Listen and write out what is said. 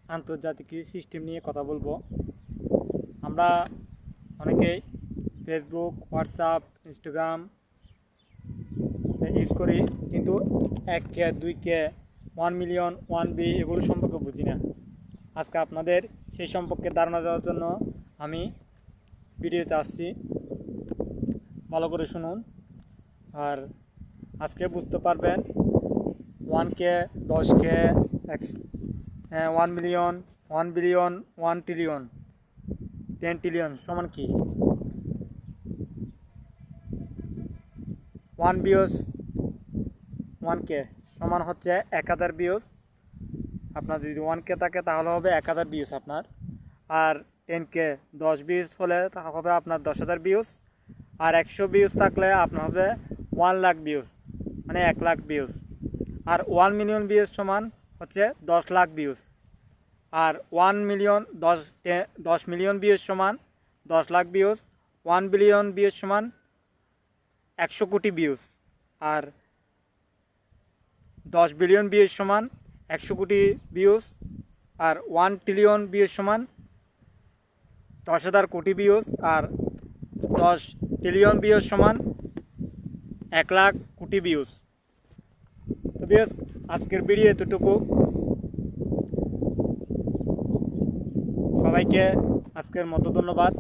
আন্তর্জাতিক সিস্টেম নিয়ে কথা বলবো। আমরা অনেকেই ফেসবুক, হোয়াটসঅ্যাপ, ইনস্টাগ্রাম ইউজ করি, কিন্তু 1K 2K 1 মিলিয়ন 1B এগুলো সম্পর্কে বুঝি না। আজকে আপনাদের সেই সম্পর্কে ধারণা দেওয়ার জন্য আমি ভিডিওতে আসছি, ভালো করে শুনুন। আর আজকে বুঝতে পারবেন 1K 10K 1 million 1 billion 1 trillion 10 trillion সমান কি। 1 বিয়স 1K সমান হচ্ছে 1000 বিয়স। আপনার যদি 1K থাকে তাহলে হবে 1000 বিয়স আপনার। আর 10K 10 বিয়স হলে তা হবে আপনার 10,000 বিয়স। আর 100 বিয়স থাকলে আপনার হবে 1 লাখ বিয়স, মানে 1 লাখ বিয়স। আর 1 মিলিয়ন বিয়স সমান হচ্ছে 10 লাখ বিয়স। আর 10 মিলিয়ন বিয়স সমান 10 লাখ বিয়স। 1 বিলিয়ন বিয়স সমান 100 কোটি বিয়স। আর 10 বিলিয়ন বিয়স সমান 100 কোটি বিয়স। আর 1 ট্রিলিয়ন বিয়স সমান 10,000 কোটি বিয়স। আর 10 ট্রিলিয়ন বিয়স সমান 1 লাখ কোটি বিয়স। তো বিয়স, আজকের ভিডিও এতটুকু। সবাইকে আজকের মতো ধন্যবাদ।